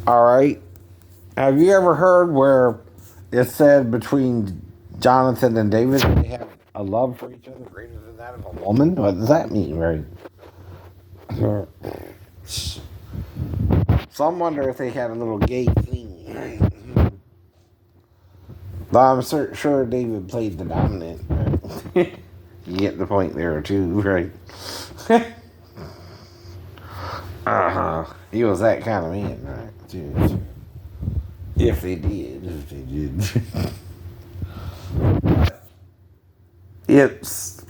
All right. Have you ever heard where it said between Jonathan and David that they have a love for each other greater than that of a woman? What does that mean, right? Some wonder if they had a little gay thing, right? But I'm sure David played the dominant. Right? You get the point there too, right? He was that kind of man, right? Jeez. If they did. It's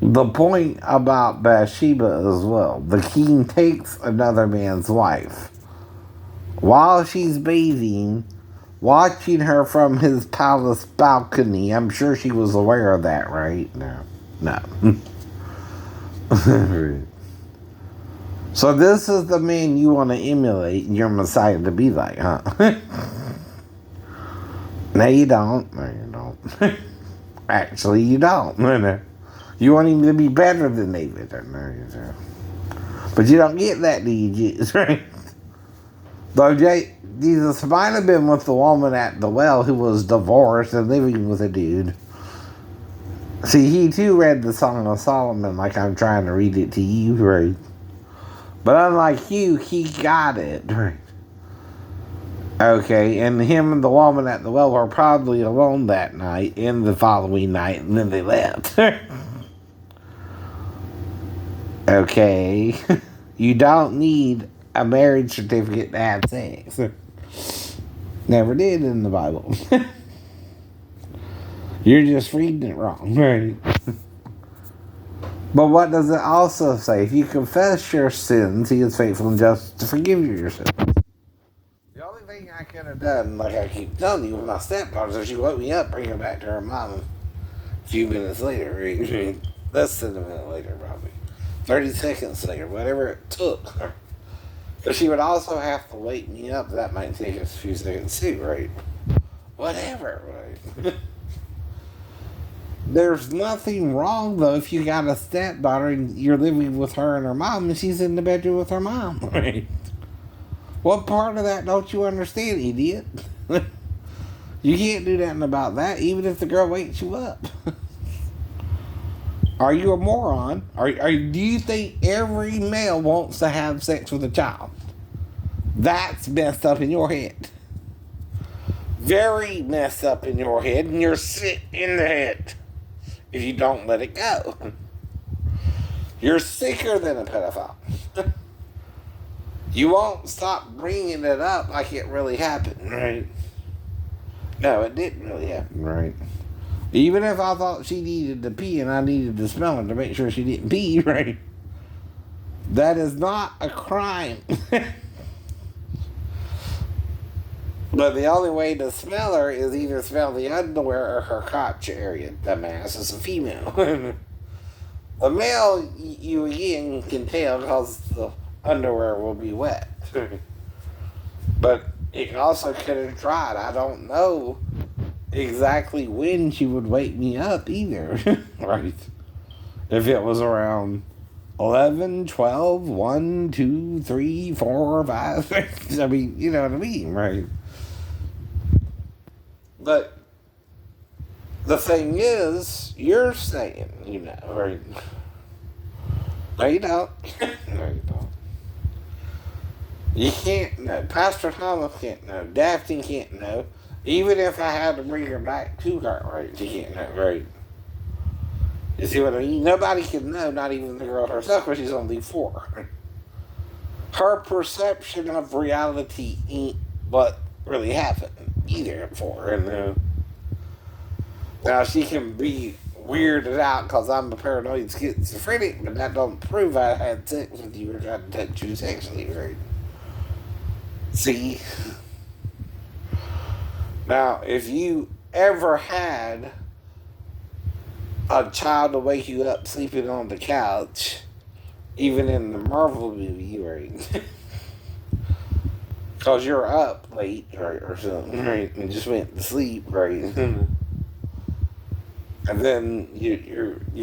the point about Bathsheba as well. The king takes another man's wife while she's bathing, watching her from his palace balcony. I'm sure she was aware of that, right? No. So this is the man you want to emulate your Messiah to be like, huh? No, you don't. No, you don't. Actually, you don't. No. You want him to be better than David. No, you don't. But you don't get that, do you, Jesus? Right? Though Jesus might have been with the woman at the well who was divorced and living with a dude. See, he too read the Song of Solomon like I'm trying to read it to you, right? But unlike you, he got it, right? Okay, and him and the woman at the well were probably alone that night and the following night, and then they left. Okay, you don't need a marriage certificate to have sex. Never did in the Bible. You're just reading it wrong, right? But what does it also say? If you confess your sins, he is faithful and just to forgive you your sins. The only thing I could have done, like I keep telling you, with my stepdaughter, if she woke me up, bring her back to her mom a few minutes later, right? Less than a minute later, probably. 30 seconds later, whatever it took. But she would also have to wake me up. That might take us a few seconds too, right? Whatever, right? There's nothing wrong, though, if you got a stepdaughter and you're living with her and her mom and she's in the bedroom with her mom, right? What part of that don't you understand, idiot? You can't do nothing about that, even if the girl wakes you up. Are you a moron? Do you think every male wants to have sex with a child? That's messed up in your head. Very messed up in your head, and you're sick in the head if you don't let it go. You're sicker than a pedophile. You won't stop bringing it up like it really happened, right? No, it didn't really happen, right? Even if I thought she needed to pee and I needed to smell her to make sure she didn't pee, right? That is not a crime. But the only way to smell her is either smell the underwear or her crotch area. Dumbass is a female. A male, you again can tell because the underwear will be wet. But it also could have dried. I don't know exactly when she would wake me up either. Right? If it was around 11, 12, 1, 2, 3, 4, 5, 6. I mean, you know what I mean, right? But the thing is, you're saying, right? No, you don't. No, you don't. You can't know. Pastor Thomas can't know. Daphne can't know. Even if I had to bring her back to her, right? She can't know, right? You see what I mean? Nobody can know, not even the girl herself, but she's only 4. Her perception of reality ain't what really happened either for her. And now she can be weirded out because I'm a paranoid schizophrenic, but that don't prove I had sex with you or tried to touch you sexually, right? See? Now, if you ever had a child to wake you up sleeping on the couch, even in the Marvel movie, right? Because you're up late, right, or something, right, and just went to sleep, right? And then you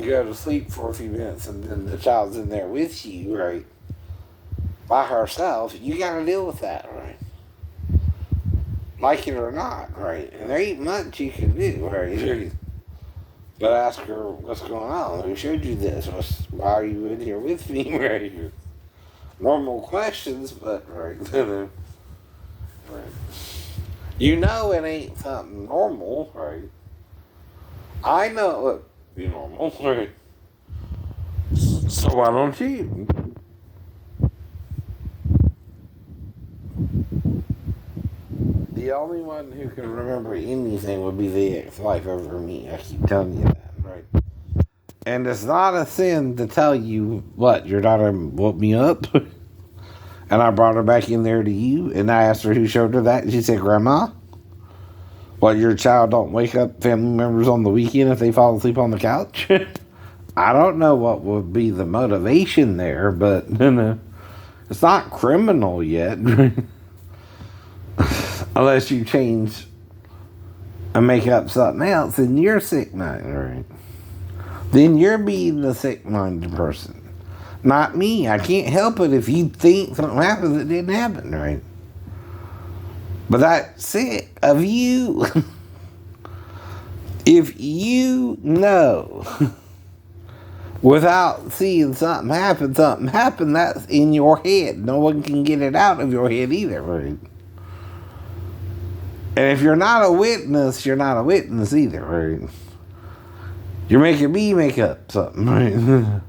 go to sleep for a few minutes, and then the child's in there with you, right, by herself. You got to deal with that, right? like it or not, right? And there ain't much you can do, right? But ask her what's going on. Who showed you this? Why are you in here with me? Right? Normal questions, but right. Right. You know it ain't something normal, right? I know it would be normal, right? So why don't you? The only one who can remember anything would be the ex-wife over me. I keep telling you that, right? And it's not a sin to tell you what your daughter woke me up, and I brought her back in there to you, and I asked her who showed her that, and she said, "Grandma." Well, your child don't wake up family members on the weekend if they fall asleep on the couch. I don't know what would be the motivation there, but it's not criminal yet, unless you change and make up something else, then you're sick-minded, right? Then you're being the sick-minded person. Not me. I can't help it if you think something happened that didn't happen, right? But that's sick of you. If you know without seeing something happen, that's in your head. No one can get it out of your head either, right? And if you're not a witness, you're not a witness either, right? You're making me make up something, right?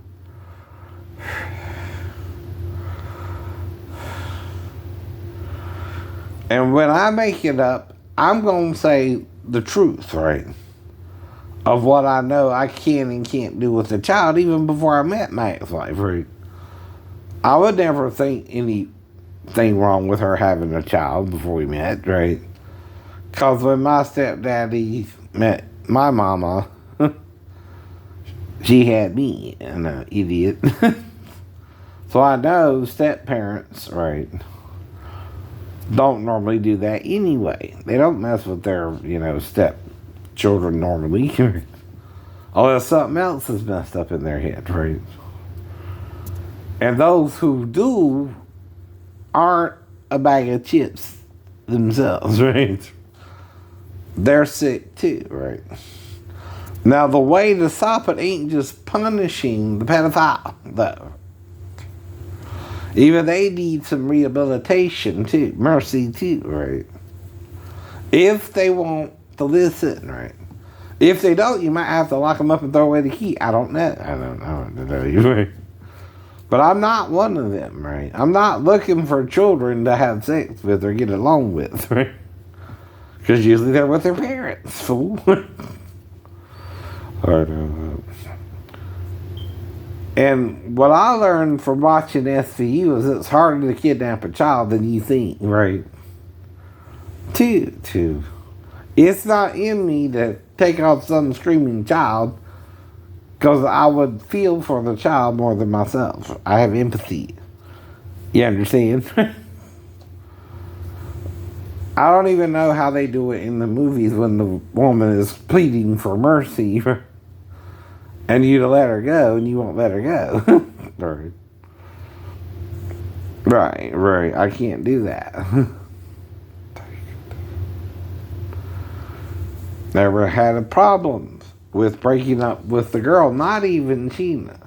And when I make it up, I'm going to say the truth, right? Of what I know I can and can't do with the child, even before I met my ex-wife, right? I would never think anything wrong with her having a child before we met, right? Because when my stepdaddy met my mama, she had me, and an idiot. So I know step-parents, right, don't normally do that anyway. They don't mess with their, step-children normally. Unless something else is messed up in their head, right? And those who do aren't a bag of chips themselves, right? They're sick too, right? Now, the way to stop it ain't just punishing the pedophile, though. Even they need some rehabilitation too, mercy too, right? If they want to listen, right? If they don't, you might have to lock them up and throw away the key. I don't know. I don't know you, right? But I'm not one of them, right? I'm not looking for children to have sex with or get along with, right? Because usually they're with their parents, fool. And what I learned from watching SVU is it's harder to kidnap a child than you think, right? Two. It's not in me to take off some screaming child because I would feel for the child more than myself. I have empathy. You understand? I don't even know how they do it in the movies when the woman is pleading for mercy and you to let her go and you won't let her go. Right. I can't do that. Never had a problem with breaking up with the girl, not even Sheena.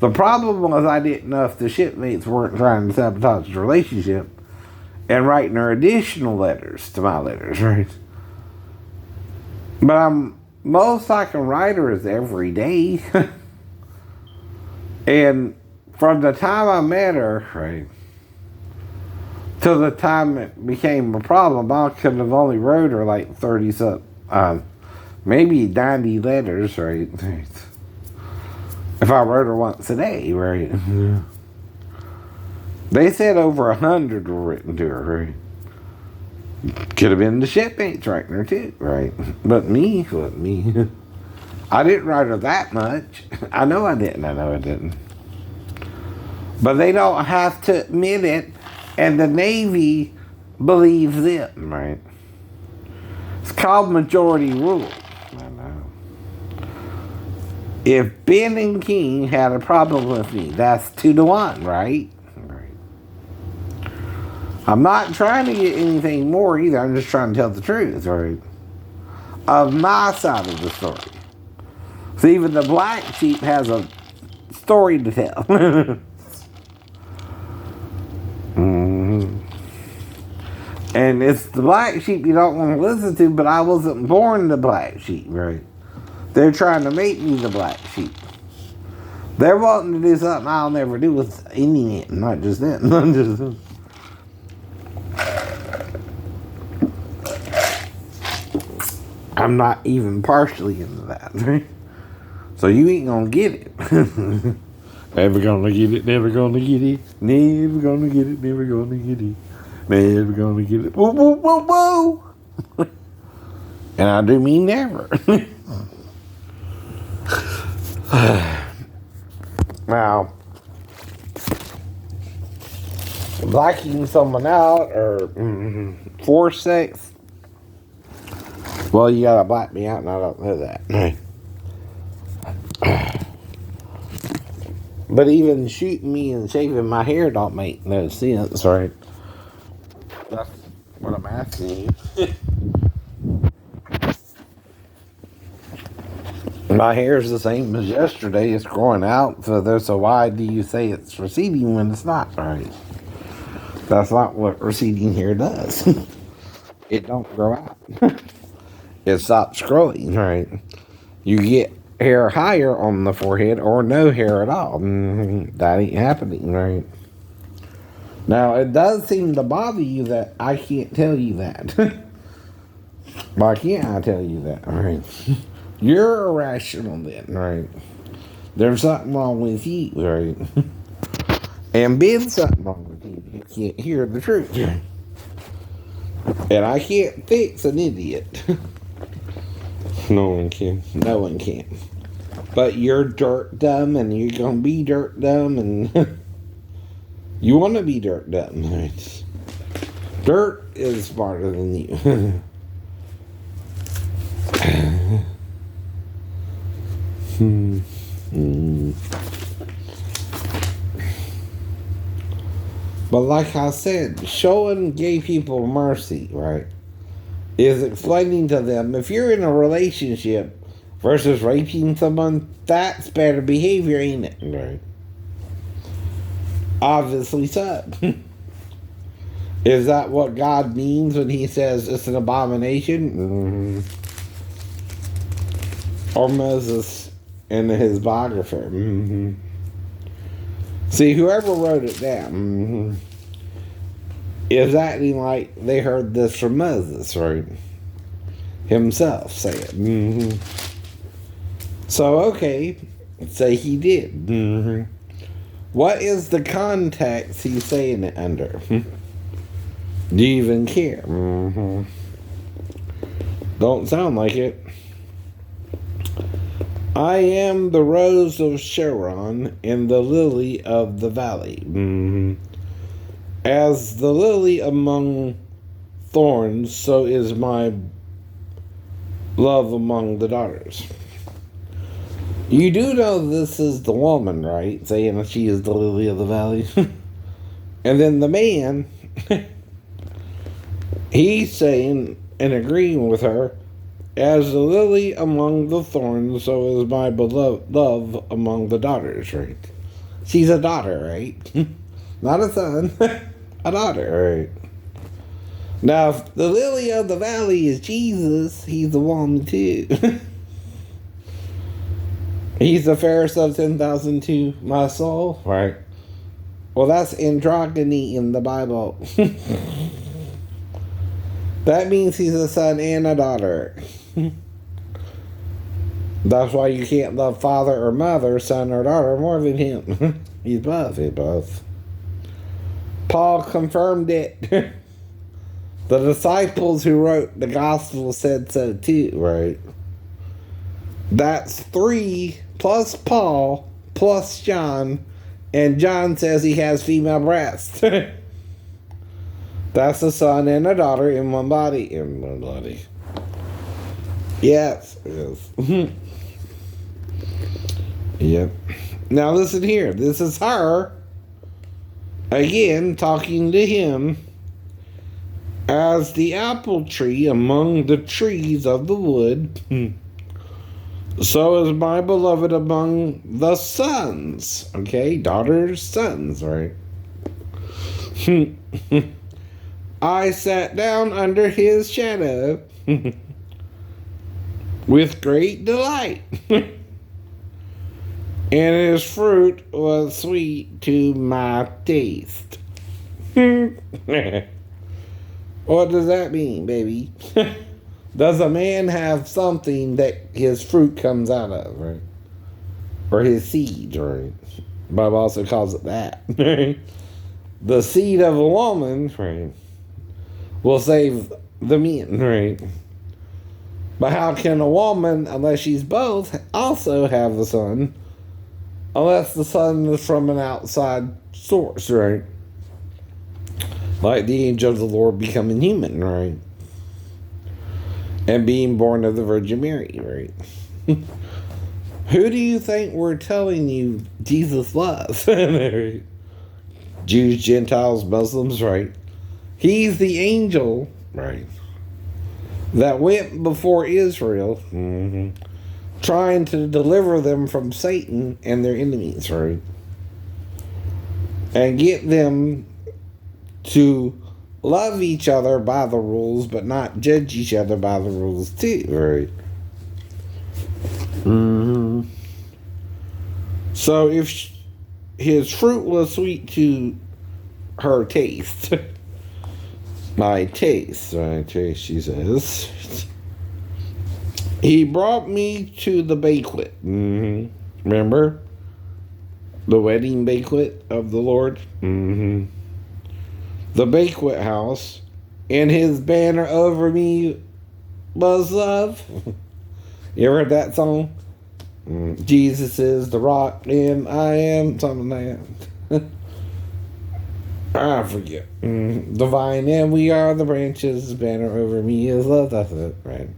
The problem was I didn't know if the shipmates weren't trying to sabotage the relationship and writing her additional letters to my letters, right? But most I can write her is every day. And from the time I met her, right, till the time it became a problem, I could have only wrote her like 30-something, maybe 90 letters, right? If I wrote her once a day, right? They said over 100 were written to her, right? Could have been the shipmates writing her too, right? But me, wasn't me. I didn't write her that much. I know I didn't. But they don't have to admit it, and the Navy believes them, right? It's called majority rule. I know. If Ben and King had a problem with me, that's 2-1, right? Right. I'm not trying to get anything more either. I'm just trying to tell the truth, right? Of my side of the story. So even the black sheep has a story to tell. Mm-hmm. And it's the black sheep you don't want to listen to, but I wasn't born the black sheep, right? They're trying to make me the black sheep. They're wanting to do something I'll never do with any, not just them. Not just them. I'm not even partially into that, right? So you ain't gonna get it. Never gonna get it, never gonna get it, never gonna get it, never gonna get it, never gonna get it. Whoa, whoa, whoa, whoa! And I do mean never. Now, blacking someone out or forced sex, well, you gotta black me out, and I don't know that. But even shooting me and shaving my hair don't make no sense, right? That's what I'm asking you. My hair is the same as yesterday. It's growing out, so why do you say it's receding when it's not, right? That's not what receding hair does. It don't grow out. It stops growing, right? You get hair higher on the forehead or no hair at all. That ain't happening, right? Now, it does seem to bother you that I can't tell you that. Why can't I tell you that, right? You're irrational then, right? There's something wrong with you, right? And being something wrong with you, you can't hear the truth. And I can't fix an idiot. No one can. No one can. But you're dirt dumb, and you're gonna be dirt dumb, and you want to be dirt dumb, right? Dirt is smarter than you. But like I said, showing gay people mercy, right, is explaining to them if you're in a relationship versus raping someone, that's better behavior, ain't it? Right. Obviously so. Is that what God means when he says it's an abomination? Or Moses in his biographer? See, whoever wrote it down is acting like they heard this from Moses, right? Himself say it. So, okay, say he did. What is the context he's saying it under? Do you even care? Don't sound like it. I am the rose of Sharon and the lily of the valley. As the lily among thorns, so is my love among the daughters. You do know this is the woman, right? Saying she is the lily of the valley. And then the man, he's saying and agreeing with her, as the lily among the thorns, so is my beloved love among the daughters, right? She's a daughter, right? Not a son, a daughter, right? Now, if the lily of the valley is Jesus, he's the woman too. He's the fairest of 10,000 to my soul, right? Well, that's androgyny in the Bible. That means he's a son and a daughter. That's why you can't love father or mother, son or daughter more than him. He's both. He's both. Paul confirmed it. The disciples who wrote the gospel said so too, right? That's 3 plus Paul plus John, and John says he has female breasts. That's a son and a daughter in one body. In one body. Yes. Yep. Now listen here. This is her, again, talking to him, As the apple tree among the trees of the wood, so is my beloved among the sons. Okay, daughters, sons, right? I sat down under his shadow with great delight, and his fruit was sweet to my taste. What does that mean, baby? Does a man have something that his fruit comes out of, right? Or his seed, right? The Bible also calls it that. The seed of a woman, right, will save the men, right? But how can a woman, unless she's both, also have a son? Unless the son is from an outside source, right? Like the angel of the Lord becoming human, right? And being born of the Virgin Mary, right? Who do you think we're telling you Jesus loves? Jews, Gentiles, Muslims, right? He's the angel, right, that went before Israel, trying to deliver them from Satan and their enemies, right? And get them to love each other by the rules, but not judge each other by the rules too, right? So if his fruit was sweet to her taste, my taste, she says, he brought me to the banquet. Remember? The wedding banquet of the Lord? The banquet house, and his banner over me was love. You ever heard that song? Jesus is the rock, and I am something like that. I forget. The vine, and we are the branches. His banner over me is love. That's it, right?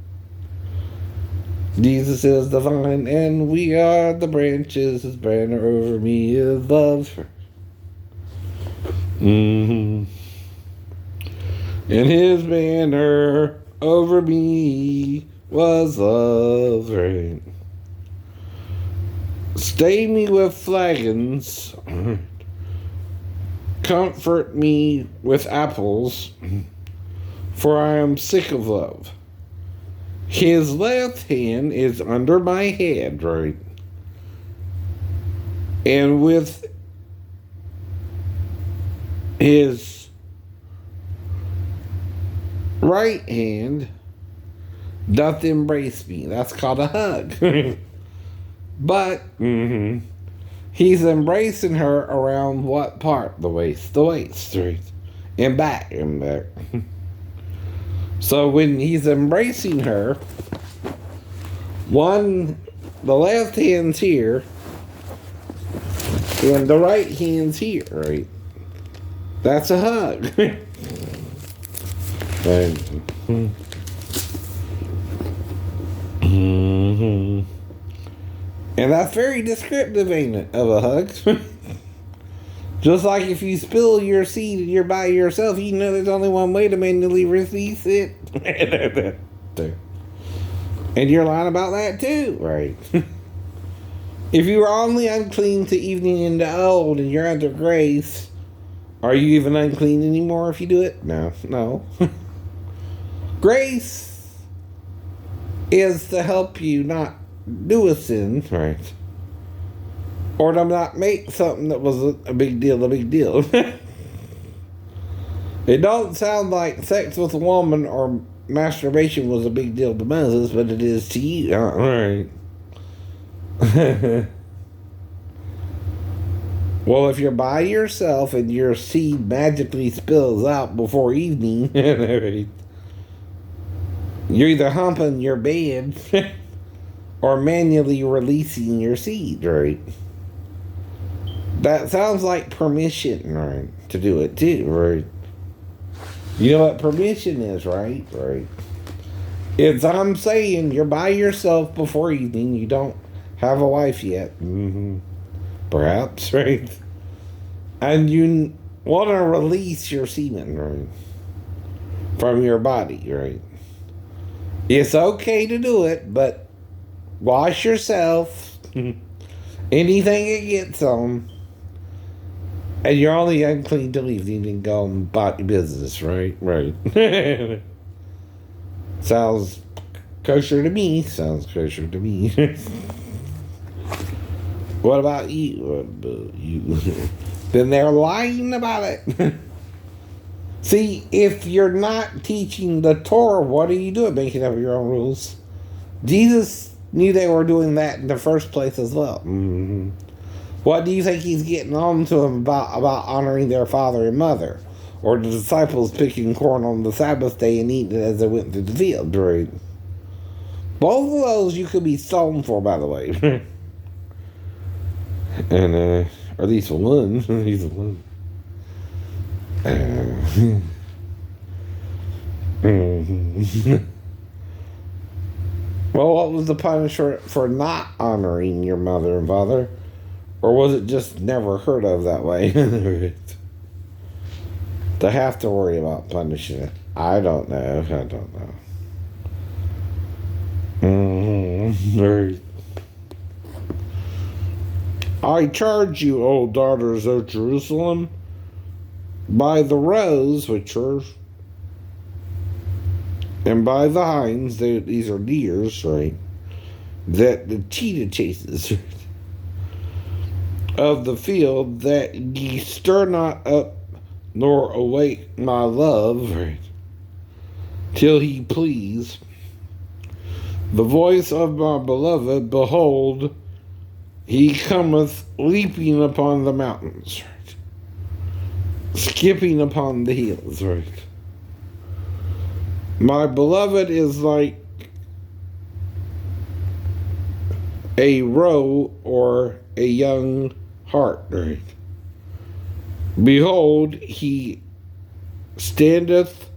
Jesus is the vine, and we are the branches. His banner over me is love. And his banner over me was love, right? Stay me with flagons, comfort me with apples, for I am sick of love. His left hand is under my head, right? And with his right hand doth embrace me. That's called a hug. But he's embracing her around what part? The waist. The waist, right? And back. And back. So when he's embracing her, the left hand's here, and the right hand's here, right? That's a hug. And that's very descriptive, ain't it, of a hug? Just like if you spill your seed and you're by yourself, you know there's only one way to manually release it. And you're lying about that too, right? If you are only unclean to evening into old and you're under grace, are you even unclean anymore if you do it? No. Grace is to help you not do a sin, right? Or to not make something that was a big deal. It don't sound like sex with a woman or masturbation was a big deal to Moses, but it is to you. Alright. Well, if you're by yourself and your seed magically spills out before evening, you're either humping your bed or manually releasing your seed, right? That sounds like permission, right? To do it too, right? You know what permission is, right? Right. It's I'm saying you're by yourself before evening. You don't have a wife yet. Perhaps, right? And you want to release your semen, right? from your body, right? It's okay to do it, but wash yourself. Anything that gets on. And you're only unclean to leave. You can go about your business, right? Right. Sounds kosher to me. Sounds kosher to me. What about you? What about you? Then they're lying about it. See, if you're not teaching the Torah, what are you doing? Making up your own rules. Jesus knew they were doing that in the first place as well. Mm-hmm. What do you think he's getting on to them about honoring their father and mother? Or the disciples picking corn on the Sabbath day and eating it as they went through the field, right? Both of those you could be stoned for, by the way. And, or at least one. At least one. Well, what was the punishment for not honoring your mother and father? Or was it just never heard of that way? To have to worry about punishing it. I don't know. I don't know. I charge you, O daughters of Jerusalem, by the roes, which are, and by the hinds, these are deers, right? That the cheetah chases, right? Of the field, that ye stir not up nor await my love, right? Till he please. The voice of my beloved, behold, he cometh leaping upon the mountains, right? Skipping upon the hills, right? My beloved is like a roe or a young hart, right? Behold, he standeth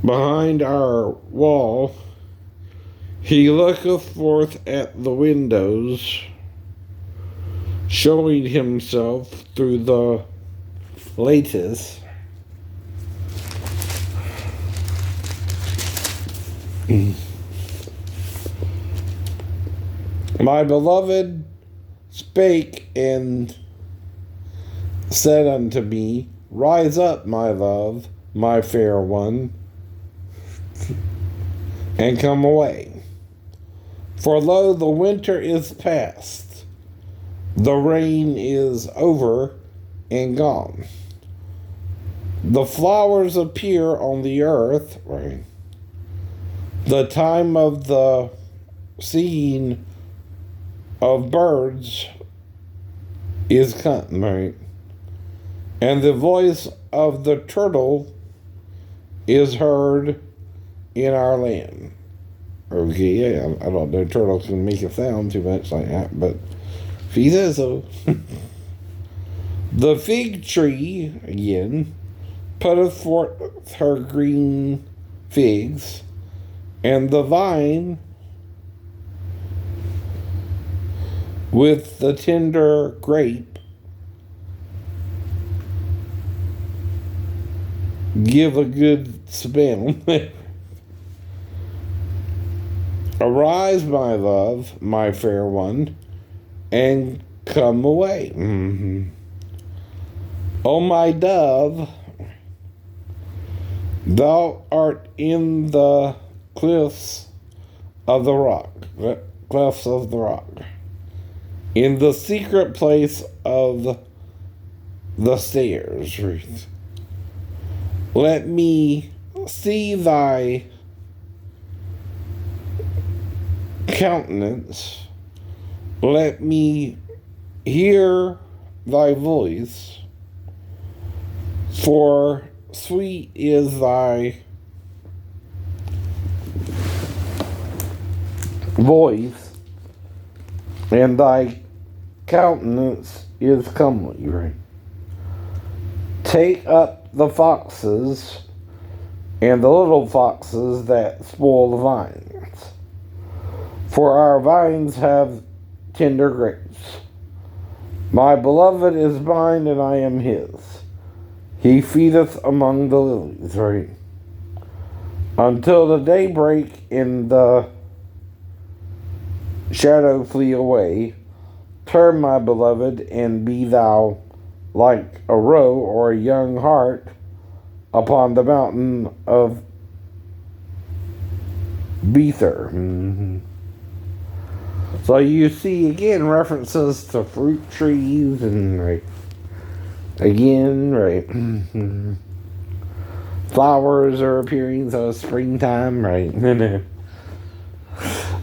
behind our wall. He looketh forth at the windows, showing himself through the lattice. My beloved spake and said unto me, rise up, my love, my fair one, and come away. For lo, the winter is past, the rain is over and gone. The flowers appear on the earth, right? The time of the seeing of birds is come, right? And the voice of the turtle is heard in our land. Okay, yeah, I don't know, turtles can make a sound too much like that, but if he says so. The fig tree, again, putteth forth her green figs, and the vine with the tender grape give a good smell. Arise, my love, my fair one, and come away. O my dove, thou art in the clefts of the rock, in the secret place of the stairs. Let me see thy countenance, let me hear thy voice, for sweet is thy voice, and thy countenance is comely, right? Take up the foxes and the little foxes that spoil the vines, for our vines have tender grapes. My beloved is mine, and I am his. He feedeth among the lilies, right? until the daybreak and the shadow flee away. Turn, my beloved, and be thou like a roe or a young hart upon the mountain of Bether. Mm-hmm. So you see again references to fruit trees and right again, right. Mm-hmm. Flowers are appearing, so it's springtime, right?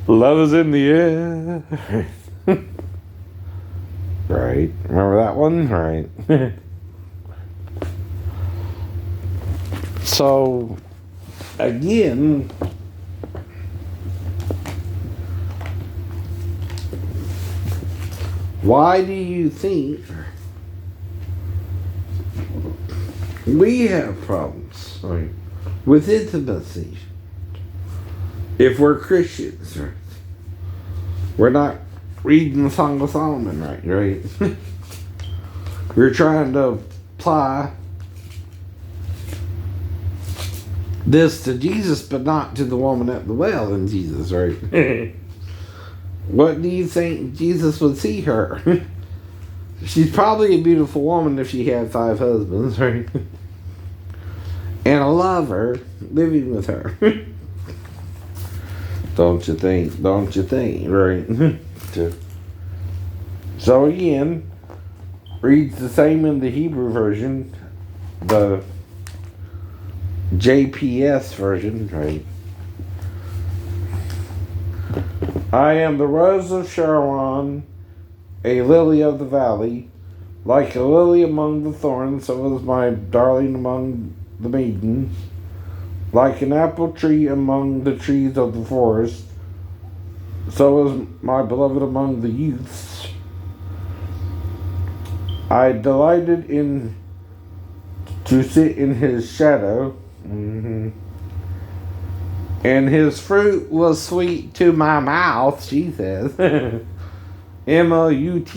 Love is in the air. Right. Remember that one? Right. So, again, why do you think we have problems, right, with intimacy if we're Christians, right? We're not reading the Song of Solomon, right? We're trying to apply this to Jesus, but not to the woman at the well in Jesus, right? What do you think Jesus would see her? She's probably a beautiful woman if she had 5 husbands, right? And a lover living with her. Don't you think? Don't you think, right? So again, reads the same in the Hebrew version, the JPS version, right? I am the rose of Sharon, a lily of the valley, like a lily among the thorns, so is my darling among the maidens, like an apple tree among the trees of the forest, so is my beloved among the youths. I delighted in to sit in his shadow, and his fruit was sweet to my mouth, she says. MOUTH.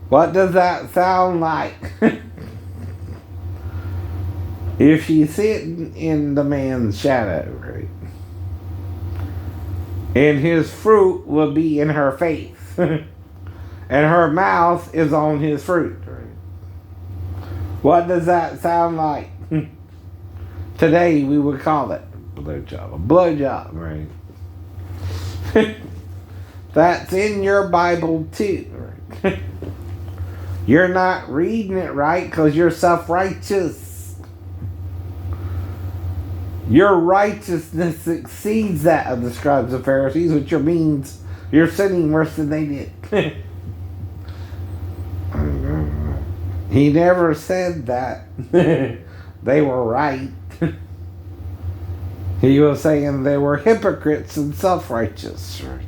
What does that sound like? If she's sitting in the man's shadow, right? And his fruit will be in her face. And her mouth is on his fruit, right? What does that sound like? Today we would call it a blowjob. A blowjob, right? That's in your Bible too, right? You're not reading it right because you're self-righteous. Your righteousness exceeds that of the scribes and Pharisees, which means you're sinning worse than they did. He never said that they were right. He was saying they were hypocrites and self-righteous. Right?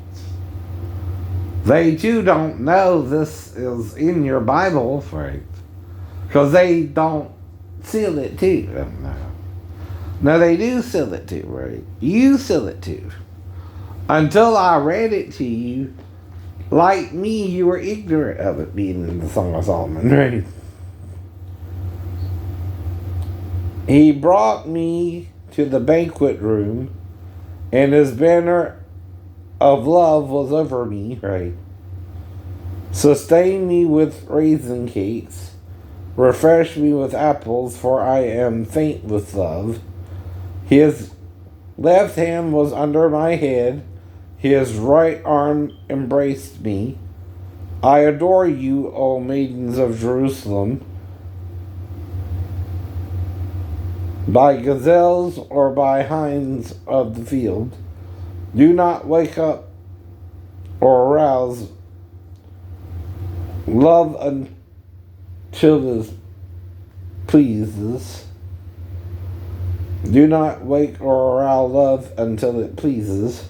They too don't know this is in your Bible, right? Because they don't seal it too. No, they do seal it too, right? You seal it too. Until I read it to you, like me, you were ignorant of it being in the Song of Solomon, right? He brought me to the banquet room, and his banner of love was over me, right? Sustain me with raisin cakes, refresh me with apples, for I am faint with love. His left hand was under my head, his right arm embraced me. I adore you, O maidens of Jerusalem. By gazelles or by hinds of the field, do not wake up or arouse love until it pleases. Do not wake or arouse love until it pleases.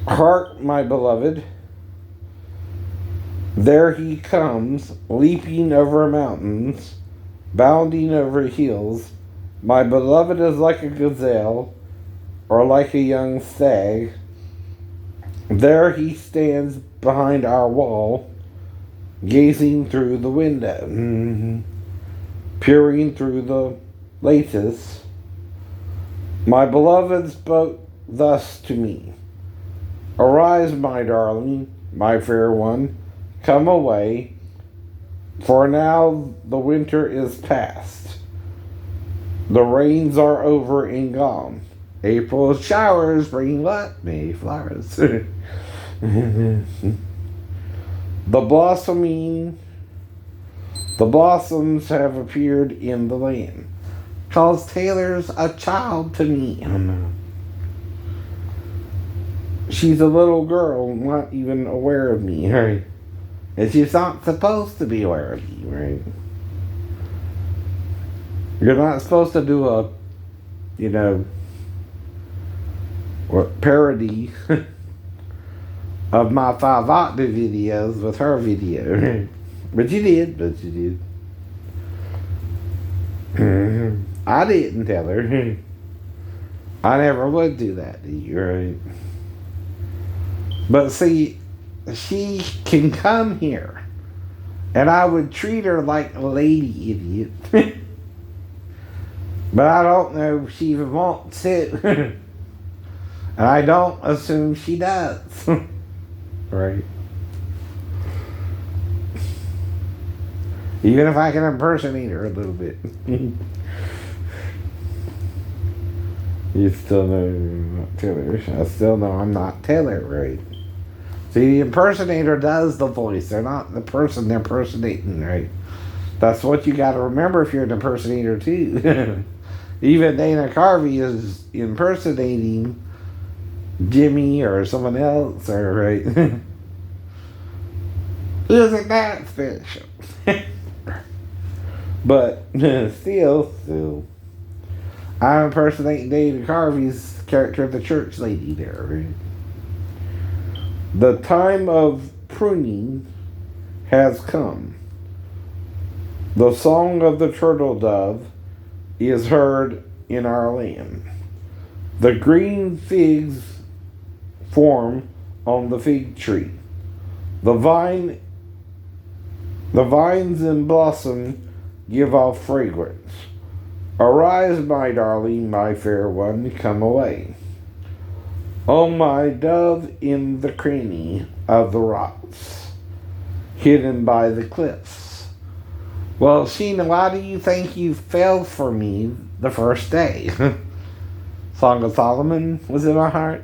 Hark, my beloved, there he comes, leaping over mountains, bounding over hills. My beloved is like a gazelle, or like a young stag. There he stands behind our wall, gazing through the window. peering through the lattice. My beloved spoke thus to me. Arise, my darling, my fair one, come away, for now the winter is past. The rains are over and gone. April's showers bring what? May flowers. The blossoms have appeared in the land. Calls Taylor's a child to me. She's a little girl, not even aware of me, right? And she's not supposed to be aware of me, right? You're not supposed to do a, parody of my 5 octave videos with her video. But you did. I didn't tell her. I never would do that to you, right? But see, she can come here, and I would treat her like a lady idiot. But I don't know if she even wants it. And I don't assume she does. Right? Even if I can impersonate her a little bit. You still know I'm not Taylor. I still know I'm not Taylor, right? See, the impersonator does the voice. They're not the person they're impersonating, right? That's what you got to remember if you're an impersonator, too. Even Dana Carvey is impersonating Jimmy or someone else, or right? Isn't that special? But still, I'm impersonating Dana Carvey's character of the church lady there, right? The time of pruning has come. The song of the turtle dove is heard in our land. The green figs form on the fig tree. The vines in blossom give off fragrance. Arise, my darling, my fair one, come away. Oh, my dove in the cranny of the rocks, hidden by the cliffs. Well, Sheena, why do you think you fell for me the first day? Song of Solomon was in my heart.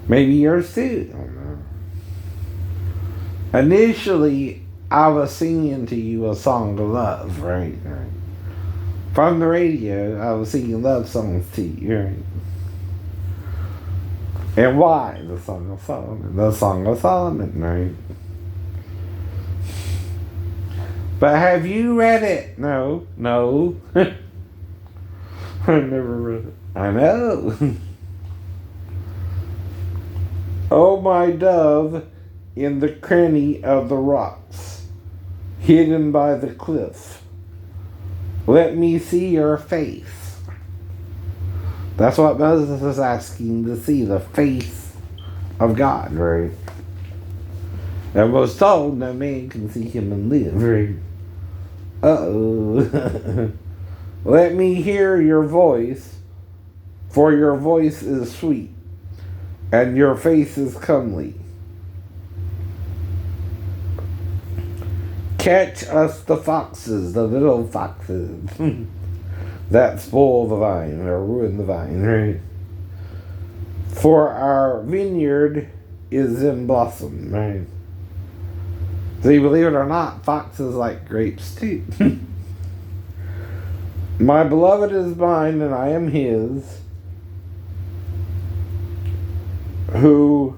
Maybe yours too. I don't know. Initially, I was singing to you a song of love, right? From the radio, I was singing love songs to you, right? And why the Song of Solomon? The Song of Solomon, right? But have you read it? No. I never read it. I know. Oh, my dove in the cranny of the rocks, hidden by the cliff. Let me see your face. That's what Moses is asking, to see the face of God, right? And was told no man can see him and live, right? Uh-oh. Let me hear your voice, for your voice is sweet, and your face is comely. Catch us the foxes, the little foxes, that spoil the vine, or ruin the vine, right? For our vineyard is in blossom, right? See, believe it or not, foxes like grapes too. My beloved is mine and I am his, who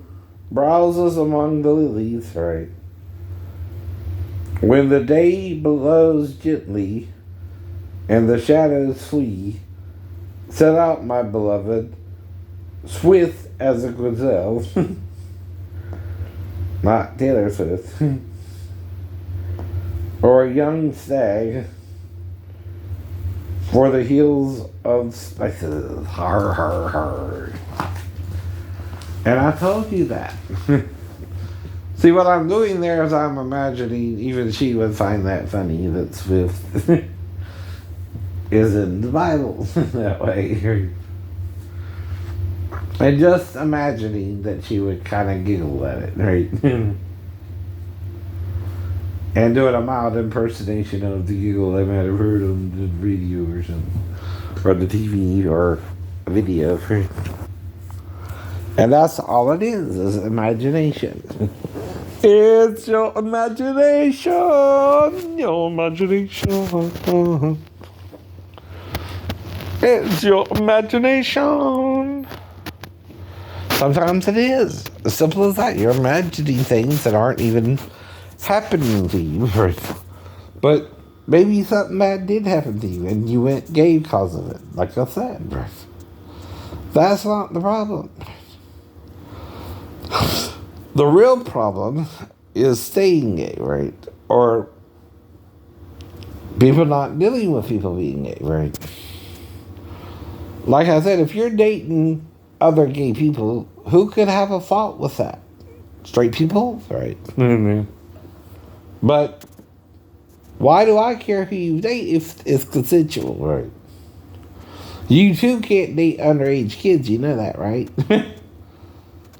browses among the lilies, right? When the day blows gently and the shadows flee, set out, my beloved, swift as a gazelle. Not Taylor Swift. Or a young stag, for the hills of spices. Har, har, har. And I told you that. See, what I'm doing there is I'm imagining even she would find that funny that Swift is in the Bible that way. And just imagining that she would kind of giggle at it, right? And doing a mild impersonation of the giggle I might have heard on the radio or something. Or the TV or a video. Right? And that's all it is imagination. It's your imagination. Your imagination. It's your imagination. Sometimes it is. As simple as that. You're imagining things that aren't even happening to you. But maybe something bad did happen to you and you went gay because of it. Like I said. That's not the problem. The real problem is staying gay, right? Or people not dealing with people being gay, right? Like I said, if you're dating other gay people, who could have a fault with that? Straight people, right? Mm-hmm. But why do I care who you date if it's consensual, right? You too can't date underage kids, you know that, right?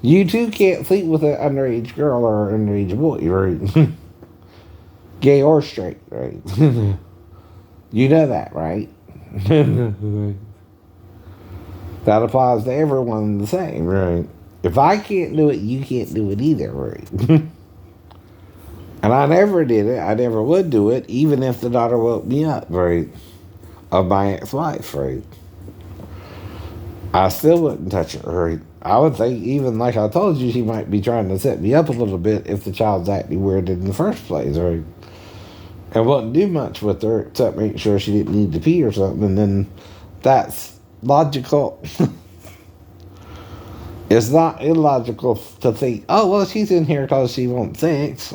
You too can't sleep with an underage girl or an underage boy, right? Gay or straight, right? You know that, right? That applies to everyone the same, right? If I can't do it, you can't do it either, right? And I never did it. I never would do it, even if the daughter woke me up, right? Of my ex-wife, right? I still wouldn't touch her, right? I would think, even like I told you, she might be trying to set me up a little bit if the child's acting weird in the first place, right? And wouldn't do much with her except make sure she didn't need to pee or something, and then that's logical. It's not illogical to think, oh, well, she's in here because she wants sex.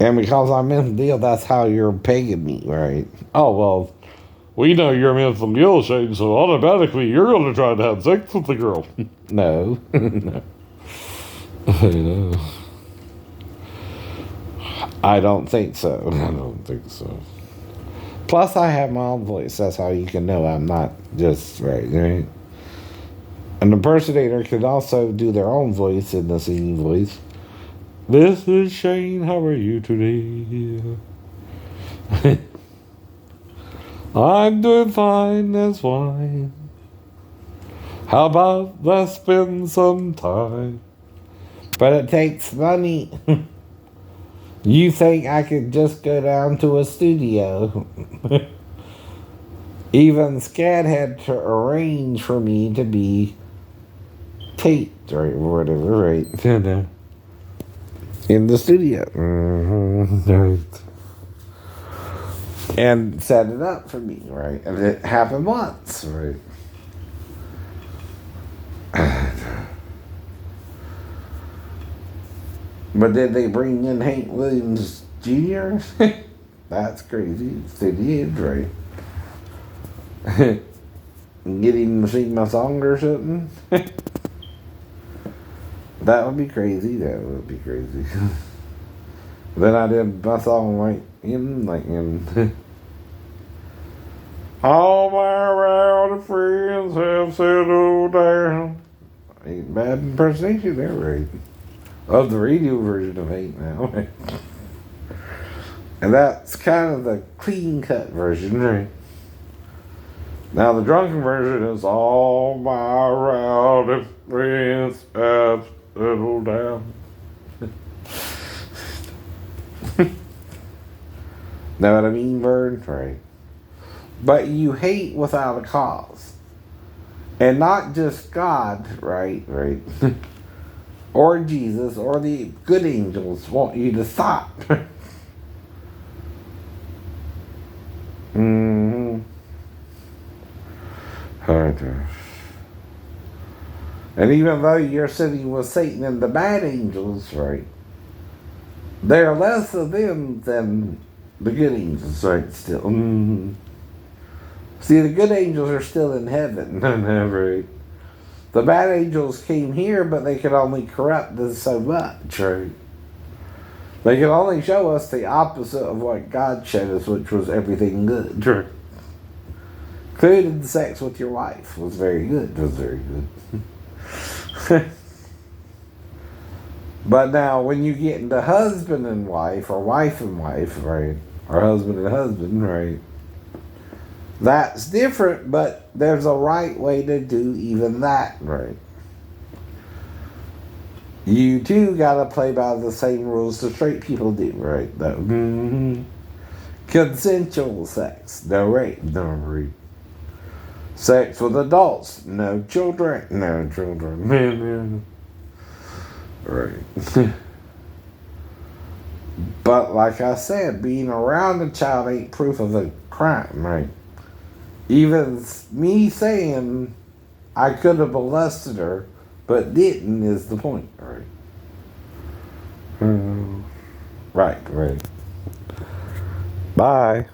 And because I'm in the deal, that's how you're pegging me, right? Oh, well, we know you're in from the old shade, so automatically you're going to try to have sex with the girl. No. No. I don't think so. I don't think so. Plus, I have my own voice. That's how you can know I'm not just right? An impersonator can also do their own voice in the singing voice. This is Shane. How are you today? I'm doing fine, that's fine. How about let's spend some time? But it takes money. You think I could just go down to a studio? Even SCAD had to arrange for me to be taped or whatever, right? In the studio. Mm-hmm. Right. And set it up for me, right? And it happened once, right? But did they bring in Hank Williams Jr.? That's crazy. They did, right? Get him to sing my song or something? That would be crazy. That would be crazy. Then I did my song like him. All my rowdy friends have settled down. Ain't bad impersonation there, right? Of the radio version of Ain't now. And that's kind of the clean cut version, right? Now the drunken version is all my rowdy friends have settled down. Know what I mean, Bird? Right. But you hate without a cause. And not just God, right? Right. Or Jesus, or the good angels want you to stop. Mm-hmm. And even though you're sitting with Satan and the bad angels, right? There are less of them than the good angels, right? Still. Mm-hmm. See, the good angels are still in heaven, right? The bad angels came here, but they could only corrupt us so much, right? They could only show us the opposite of what God showed us, which was everything good, right? Including sex with your wife was very good. It was very good. But now, when you get into husband and wife, or wife and wife, right? Or husband and husband, right? That's different, but there's a right way to do even that, right? You too gotta play by the same rules the straight people do, right? Consensual sex, no rape, no rape. Sex with adults, no children, no children. Right. But like I said, being around a child ain't proof of a crime, right? Even me saying I could have molested her, but didn't is the point, right? Right. Bye.